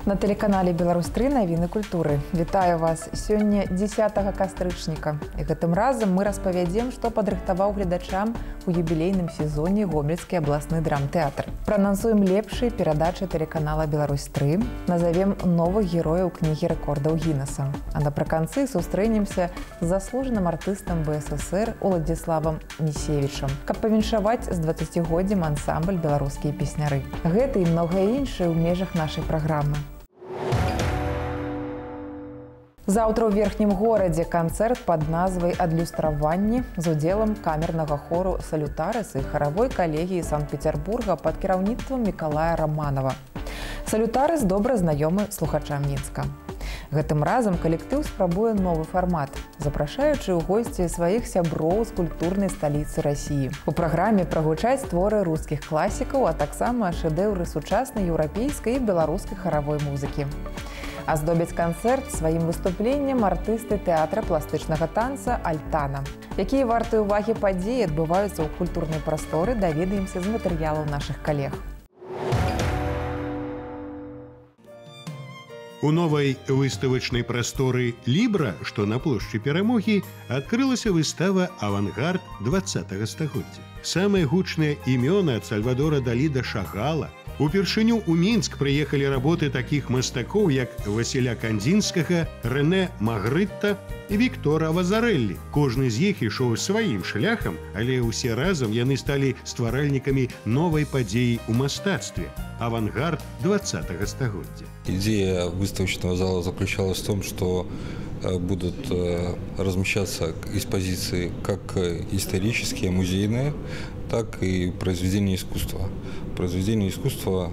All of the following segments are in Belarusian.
На тэлеканале «Беларусь-3» навіны культуры. Вітаю вас. Сёння 10 кастрычніка. І гэтым разам мы распавядзем, што падрыхтаваў гледачам у юбілейным сезоне Гомельскі абласны драмтэатр. Праанансуем лепшыя перадачы тэлеканала «Беларусь-3», назовем новых герояў кнігі рэкордаў Гіннеса. А напрыканцы сустрэнемся з заслужаным артыстам БССР Уладзіславам Місевічам, каб павіншаваць з 20-годдзем ансамбль «Беларускія песняры». Гэта і многае іншае ў межах нашай праграмы. Заўтра ў верхнім горадзе канцэрт пад назвай «Адлюстраванні» з удзелам камернага хору «Салютарыс» і харавой калегіі Санкт-Петербурга пад кіраўніцтвам Мікалая Раманова. «Салютарыс» добра знаёмы слухачам Мінска. Гэтым разам калектыў спрабуе новы фармат, запрашаючы ў госці сваіх сяброў з культурнай сталіцы Расіі. У праграме прагучаць творы рускіх класікаў, а таксама шэдэўры сучаснай еўрапейскай і беларускай харавой музыкі. Аздобяць канцэрт сваім выступленнем артысты тэатра пластычнага танца «Альтана». Якія вартыя ўвагі падзеі адбываюцца ў культурнай прасторы, даведаемся з матэрыялаў нашых калег. У новай выставачнай прасторы «Лібра», што на плошчы Перамогі, адкрылася выстава «Авангард 20-го стагоддзя». Самыя гучныя імёны ад Сальвадора Далі да Шагала. Упершыню ў Мінск прыехалі работы такіх мастакоў, як Васіля Кандзінскага, Рэнэ Магрытта і Віктора Вазарэллі. Кожны з іх ішоў сваім шляхам, але ўсе разам яны сталі стваральнікамі новай падзеі ў мастацтве – «Авангард 20-го стагоддзя». Идея выставочного зала заключалась в том, что будут размещаться экспозиции как исторические, музейные, так и произведения искусства. Произведения искусства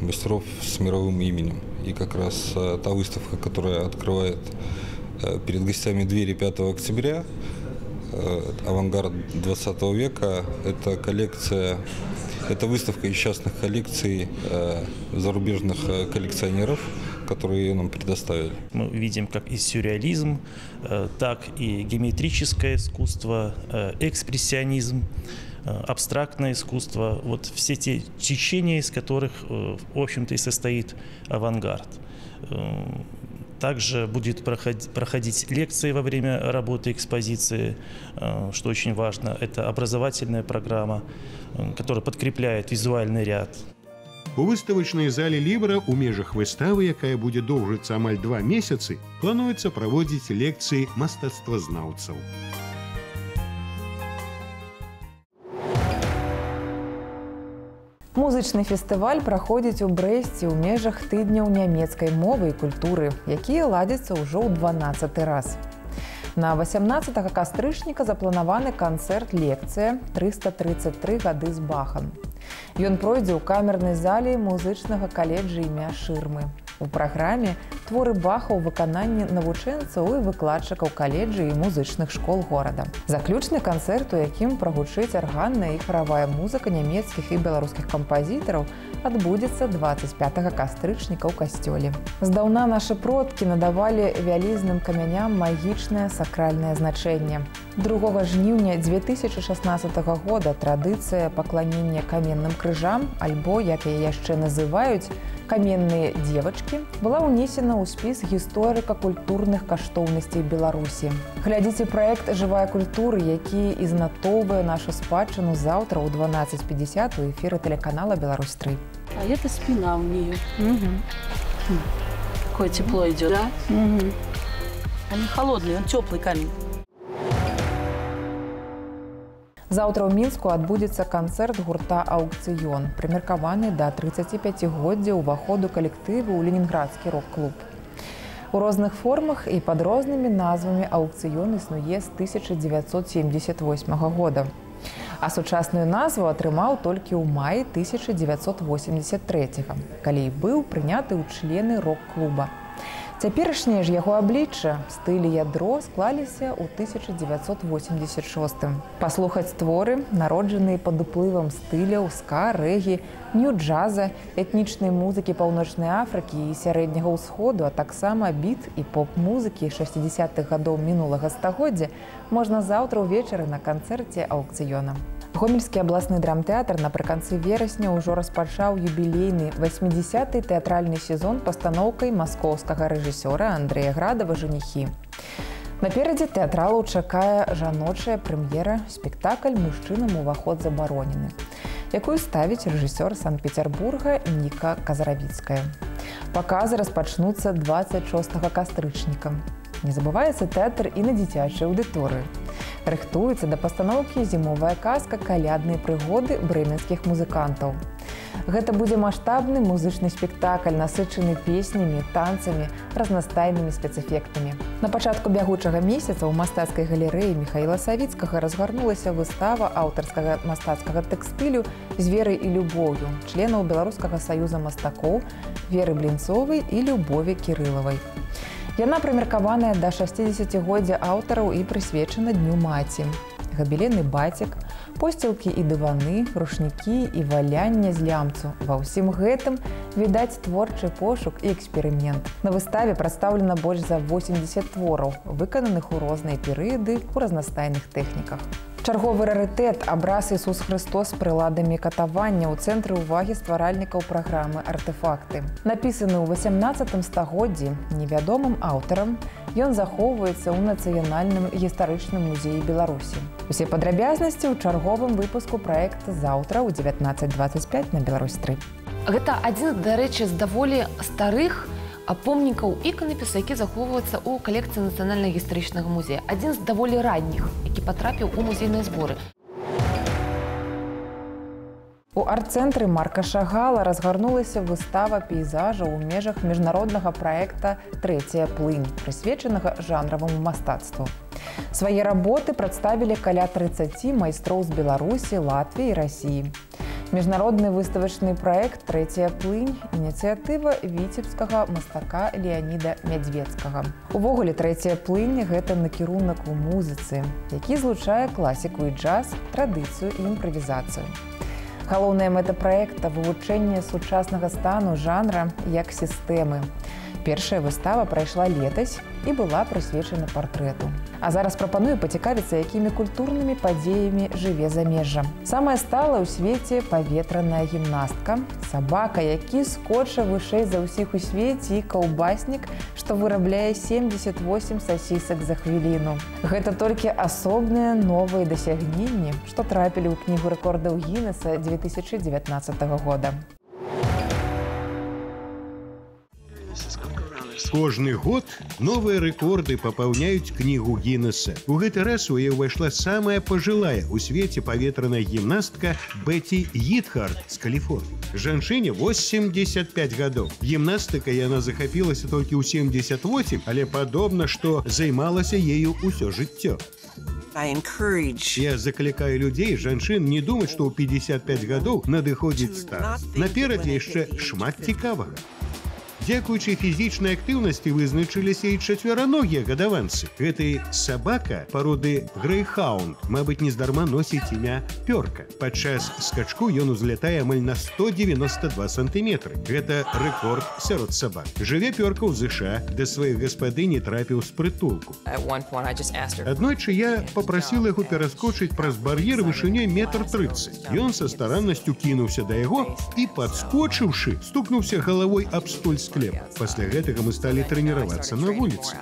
мастеров с мировым именем. И как раз та выставка, которая открывает перед гостями двери 5 октября, «Авангард 20 века», это коллекция, это выставка из частных коллекций зарубежных коллекционеров, которые нам предоставили. Мы видим как и сюрреализм, так и геометрическое искусство, экспрессионизм, абстрактное искусство. Вот все те течения, из которых, в общем-то, и состоит авангард. Также будет проходить лекции во время работы экспозиции, что очень важно. Это образовательная программа, которая подкрепляет визуальный ряд. У выставачнай зале «Лібра» у межах выставы, якая будзе доўжыцца амаль 2 месяцы, плануецца праводзіць лекцыі мастацтвазнаўцаў. Музычны фестываль праходзіць у Брэсце ў межах тыдняў нямецкай мовы і культуры, якія ладзяцца ўжо ў 12-й раз. На 18 кастрычніка запланаваны канцэрт-лекцыя «333 гады з Бахам». Ён пройдзе ў камернай зале музычнага каледжа імя Шырмы. У праграме творы Баха ў выкананні навучэнцаў і выкладчыкаў каледжа і музычных школ горада. Заключны канцэрт, у якім прагучыць арганная і харавая музыка нямецкіх і беларускіх кампазітараў, адбудзецца 25 кастрычніка ў касцёле. Здаўна нашы продкі надавалі вялізным камяням магічнае сакральнае значэнне. 2 жніўня 2016 года традыцыя пакланення каменным крыжам, альбо, як яе яшчэ называюць, каменныя дзевачкі, была ўнесена ў спіс гісторыка-культурных каштоўнасцей Беларусі. Глядзіце праект «Жывая культура», які ізнатоўвае нашу спадчыну заўтра ў 12:50 у эфіры телеканала «Беларусь-3». А это спина у нее. Какое тепло идет. Да? Он не холодный, он теплый камень. Заўтра ў Мінску адбудзецца канцэрт гурта «Аукцыён», прымеркаваны да 35-годдзя ўваходу калектыву ў ленінградскі рок-клуб. У розных формах і пад рознымі назвамі «Аукцыён» існуе з 1978 года. А сучасную назву атрымаў толькі ў маі 1983, калі і быў прыняты ў члены рок-клуба. Цяперашняе ж яго аблічча, стыль і ядро склаліся ў 1986. Паслухаць творы, народжаныя пад уплывам стыляў ска, рэгі, нью-джаза, этнічнай музыкі Паўночнай Афрыкі і Сярэдняга ўсходу, а таксама біт і поп-музыкі 60-х гадоў мінулага стагоддзя можна заўтра ўвечары на канцэрце аўкцыёна. Гомельскі абласны драмтэатр напрыканцы верасня ўжо распачаў юбілейны 80-й тэатральны сезон пастаноўкай маскоўскага рэжысёра Андрэя Градава «Жаніхі». Наперадзе тэатралаў чакае жаночая прэм'ера спектакль «Мужчынам уваход забаронены», якую ставіць рэжысёр Санкт-Петербурга Ніка Казаравіцкая. Паказы распачнуцца 26 кастрычніка. Не забываецца тэатр і на дзіцячай аўдыторыі. Рыхтуецца да пастаноўкі зімовая казка «Калядныя прыгоды брэменскіх музыкантаў». Гэта будзе маштабны музычны спектакль, насычаны песнямі, танцамі, разнастайнымі спецэфектамі. На пачатку бягучага месяца ў мастацкай галерэі Міхаіла Савіцкага разгарнулася выстава аўтарскага мастацкага тэкстылю з верай і любоўю членаў Беларускага саюза мастакоў Веры Блінцовай і Любові Кірылавай. Яна прымеркаваная да 60-годдзя аўтараў і прысвечана Дню маці. Габелены бацік, посцілкі і дываны, рушнікі і валянне з лямцу. Ва ўсім гэтым відаць творчы пошук і эксперымент. На выставе прадстаўлена больш за 80 твораў, выкананых у розныя перыяды ў разнастайных тэхніках. Чарговы рарытэт – абраз Ісус Христос з прыладамі катавання ў цэнтры ўвагі стваральнікаў праграмы «Артефакты». Напісаны ў 18 стагоддзі невядомым аўтарам, ён захоўваецца ў Нацыянальным гістарычным музеі Беларусі. Усе падрабязнасці ў чарговым выпуску праекта заўтра ў 19:25 на Беларусь-3. Гэта адзін, дарэчы, з даволі старых помнікаў іканапісу, які захоўваецца ў калекцыі Нацыянальнага гістарычнага музея. Адзін з даволі ранніх, які патрапіў у музейныя зборы. У арт-цэнтры Марка Шагала разгарнулася выстава пейзажаў у межах міжнароднага праекта «Трэцяя плынь», прысвечанага жанраваму мастацтву. Свае работы прадставілі каля 30 майстроў з Беларусі, Латвіі і Расіі. Міжнародны выставачны праект «Трэцяя плынь» – ініцыятыва віцебскага мастака Леаніда Мядзведскага. Увогуле, «Трэцяя плынь» – гэта накірунак у музыцы, які злучае класіку і джаз, традыцыю і імправізацыю. Галоўная мэта праекта – вывучэнне сучаснага стану жанра як сістэмы. Першая выстава прайшла летась і была прысвечана партрэту. А зараз прапаную пацікавіцца, якімі культурнымі падзеямі жыве замежжа. Самая сталая ў свеце паветраная гімнастка, сабака, які скоча вышэй за ўсіх у свеце і каўбаснік, што вырабляе 78 сасісак за хвіліну. Гэта толькі асобныя новыя дасягненні, што трапілі ў кнігу рэкордаў Гіннеса 2019 года. Кожны год новыя рэкорды папаўняюць кнігу Гіннеса. У гэты раз у яе ўвайшла самая пажылая ў свеце паветраная гімнастка Бетті Гітхард з Каліфорніі. Жанчыне 85 гадоў. Гімнастыкай яна захапілася толькі ў 78, але падобна, што займалася ею ўсё жыццё. Я заклікаю людзей, жанчын, не думаць, што ў 55 гадоў надыходзіць старасць. Наперадзе яшчэ шмат цікавага. Дзякуючы фізічнай актыўнасці вызначыліся і чацвераногія гадаванцы. Гэта сабака пароды грэйхаунд, мабыць, нездарма носіць імя Пёрка. Падчас скачку ён узлятае амаль на 192 сантыметры. Гэта рэкорд сярод сабак. Жыве Пёрка ў ЗША, да сваёй гаспадыні трапіў з прытулку. Аднойчы я папрасіў яго пераскочыць праз бар'ер вышынёй 1,30 м. Ён са стараннасцю кінуўся да яго і, падскочыўшы, стукнуўся галавой аб столь склеп. Пасля гэтага мы сталі трэніравацца на вуліцы.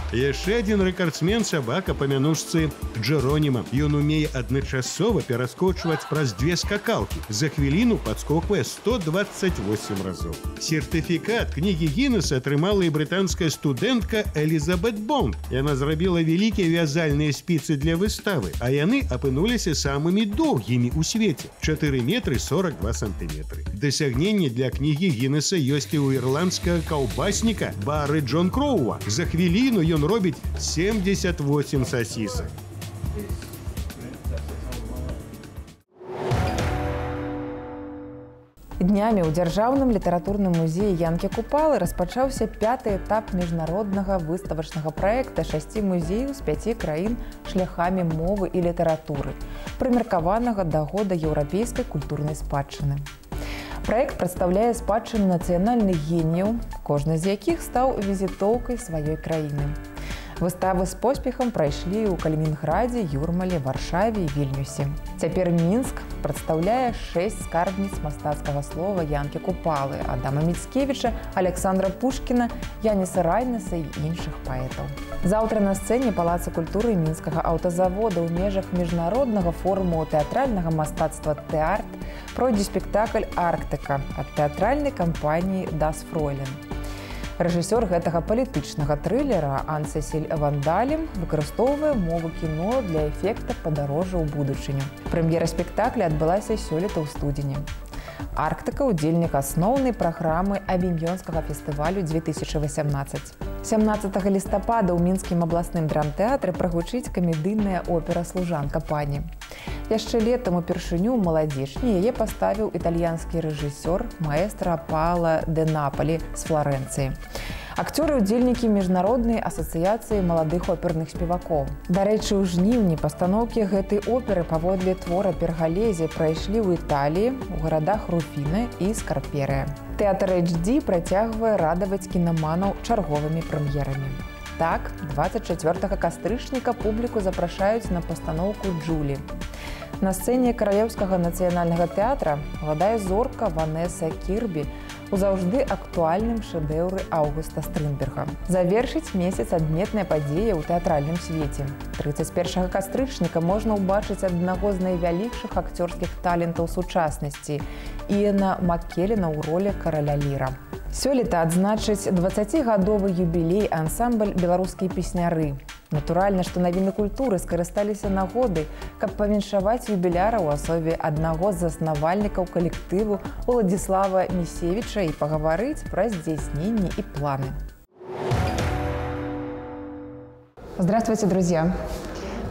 Яшчэ адзін рэкардсмен сабака па мянушцы Джероніма. Ён умее адначасова пераскочваць праз 2 скакалкі. За хвіліну падскоквае 128 разоў. Сертыфікат кнігі Гіннеса атрымала і брытанская студэнтка Элізабет Бонд. Яна зрабіла вялікія вязальныя спіцы для выставы, а яны апынуліся самымі доўгімі ў свеце – 4 метры 42 сантыметры. Дасягненне для кнігі Гіннеса ёсць і ў ірландскага каўбасніка Бары Джон Кроуа. За хвіліну ён робіць 78 сасісак. Днямі ў дзяржаўным літаратурным музеі Янкі Купалы распачаўся 5-й этап міжнароднага выставачнага праекта 6 музеяў з 5 краін шляхамі мовы і літаратуры, прымеркаванага да года еўрапейскай культурнай спадчыны. Праект прадстаўляе спадчыну нацыянальных геніяў, кожны з якіх стаў візітоўкай сваёй краіны. Выставы з поспехам прайшлі ў Калінінградзе, Юрмале, Варшаве і Вільнюсе. Цяпер Мінск прадстаўляе 6 скарбніц мастацкага слова Янкі Купалы, Адама Міцкевіча, Александра Пушкіна, Яніса Райнеса і іншых паэтаў. Заўтра на сцэне Палаца культуры мінскага аўтазавода ў межах міжнароднага форуму тэатральнага мастацтва «Тэарт» пройдзе спектакль «Арктыка» ад тэатральнай кампаніі «Das Fräulein». Рэжысёр гэтага палітычнага трылера Ан-Сесіль Вандалем выкарыстоўвае мову кіно для эфекта падарожжа ў будучыню. Прэм'ера спектакля адбылася сёлета ў студзені. «Арктыка» – удзельнік асноўнай праграмы Авіньёнскага фестывалю 2018. 17 лістапада ў Мінскім абласным драмтэатры прагучыць камедыйная опера «Служанка пані». Яшчэ летам упершыню ў маладзечні яе паставіў італьянскі рэжысёр маэстра Паала де Наполі з Фларэнцыі. Акцёры ўдзельнікі міжнароднай асацыяцыі маладых оперных спевакоў. Дарэчы, у жніўні пастаноўкі гэтай оперы паводле твора Пергалезе прайшлі ў Італіі, у гарадах Руфіна і Скарперыя. Тэатр HD працягвае радаваць кінаманаў чарговымі прэм'ерамі. Так, 24 кастрычніка публіку запрашаюць на пастаноўку «Джулі». На сцэне Каралеўскага нацыянальнага тэатра маладая зорка Ванеса Кірбі у заўжды актуальным шэдэўры Аўгуста Стрынберга. Завершыць месяц адметная падзея ў тэатральным свеце. 31 кастрычніка можна ўбачыць аднаго з найвялікшых акцёрскіх талентаў сучаснасці – Іэна Маккелена ў ролі караля Ліра. Сёлета адзначыць 20-гадовы юбілей ансамбль «Беларускія песняры». Натуральна, што навіны культуры скарысталіся нагодай, каб павіншаваць юбіляра ў асобе аднаго з заснавальнікаў калектыву Уладзіслава Місевіча і пагаварыць пра здзяйсненні и планы. Здравствуйте, друзья!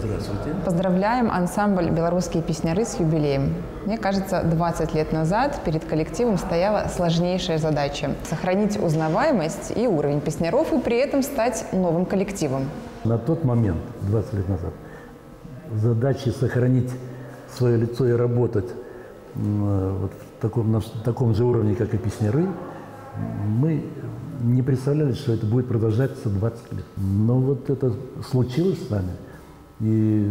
Здравствуйте! Поздравляем ансамбль «Белорусские песняры» с юбилеем. Мне кажется, 20 лет назад перед коллективом стояла сложнейшая задача – сохранить узнаваемость и уровень песняров и при этом стать новым коллективом. На тот момент, 20 лет назад, задачи сохранить свое лицо и работать вот на таком же уровне, как и песняры, мы не представляли, что это будет продолжаться 20 лет. Но вот это случилось с нами. И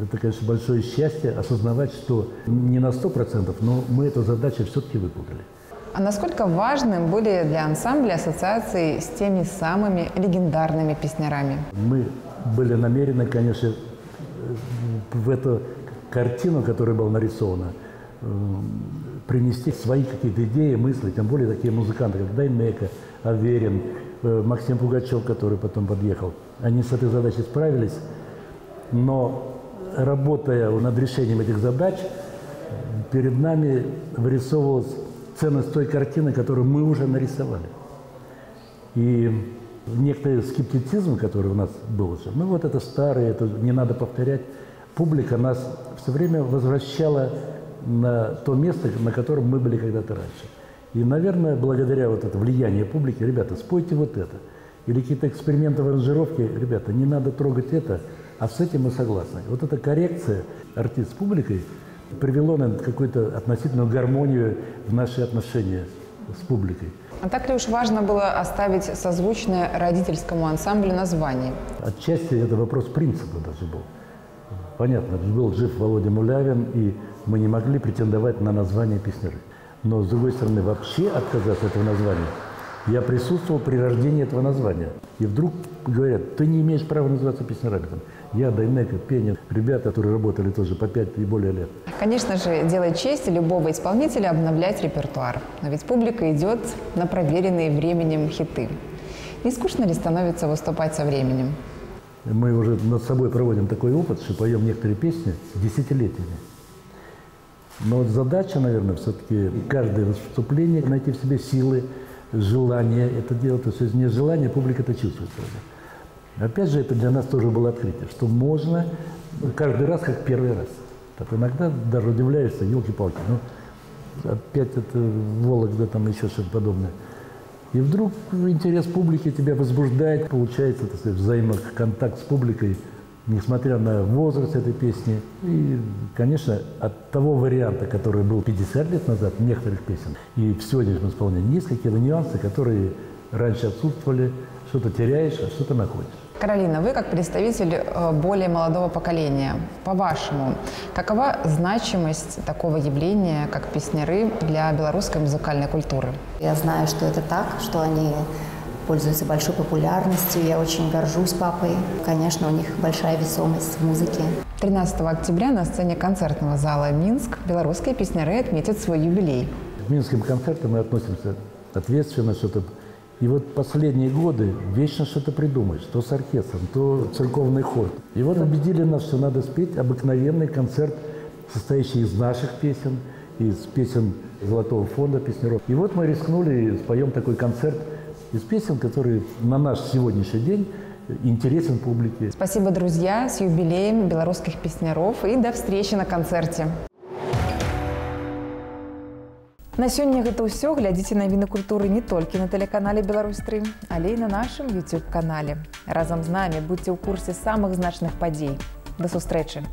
это, конечно, большое счастье осознавать, что не на 100%, но мы эту задачу все-таки выполнили. А насколько важным были для ансамбля ассоциации с теми самыми легендарными песнярами? Мы были намерены, конечно, в эту картину, которая была нарисована, принести свои какие-то идеи, мысли, тем более такие музыканты, как Даймека, Аверин, Максим Пугачев, который потом подъехал. Они с этой задачей справились, но работая над решением этих задач, перед нами вырисовывалась ценность той картины, которую мы уже нарисовали. И некоторый скептицизм, который у нас был уже, ну вот это старое, это не надо повторять, публика нас все время возвращала на то место, на котором мы были когда-то раньше. И, наверное, благодаря вот этому влиянию публики, ребята, спойте вот это. Или какие-то эксперименты в аранжировке, ребята, не надо трогать это, а с этим мы согласны. Вот эта коррекция артист с публикой привело на какую-то относительную гармонию в наши отношения с публикой. А так ли уж важно было оставить созвучное родительскому ансамблю название? Отчасти это вопрос принципа даже был. Понятно, был жив Володя Мулявин, и мы не могли претендовать на название песняры. Но, с другой стороны, вообще отказаться от этого названия. Я присутствовал при рождении этого названия. И вдруг говорят, ты не имеешь права называться песнярами. Я, Даймека, Пеня, ребята, которые работали тоже по 5 и более лет. Конечно же, делает честь любого исполнителя обновлять репертуар. Но ведь публика идет на проверенные временем хиты. Не скучно ли становится выступать со временем? Мы уже над собой проводим такой опыт, что поем некоторые песни десятилетиями. Но вот задача, наверное, все-таки каждое выступление найти в себе силы, желание это делать. То есть не желание, публика это чувствует. Опять же, это для нас тоже было открытие, что можно каждый раз как первый раз. Так иногда даже удивляешься, елки-палки, ну опять это Вологда, там еще что-то подобное. И вдруг интерес публики тебя возбуждает, получается, так сказать, взаимоконтакт с публикой, несмотря на возраст этой песни. И, конечно, от того варианта, который был 50 лет назад, некоторых песен, и в сегодняшнем исполнении есть какие-то нюансы, которые раньше отсутствовали, что-то теряешь, а что-то находишь. Каролина, вы как представитель более молодого поколения, по-вашему, какова значимость такого явления, как песняры, для белорусской музыкальной культуры? Я знаю, что это так, что они пользуются большой популярностью. Я очень горжусь папой. Конечно, у них большая весомость в музыке. 13 октября на сцене концертного зала «Минск» белорусские песняры отметят свой юбилей. К минским концертам мы относимся ответственно, что-то. И вот последние годы вечно что-то придумаешь. То с оркестром, то церковный хор. И вот убедили нас, что надо спеть обыкновенный концерт, состоящий из наших песен, из песен Золотого фонда песняров. И вот мы рискнули и споем такой концерт из песен, который на наш сегодняшний день интересен публике. Спасибо, друзья, с юбилеем белорусских песняров и до встречи на концерте. На сёння гэта ўсё. Глядзіце навіны культуры не толькі на тэлеканале «Беларусь-3, але і на нашым YouTube-канале. Разам з намі будзьце ў курсе самых значных падзей. До сустрэчы!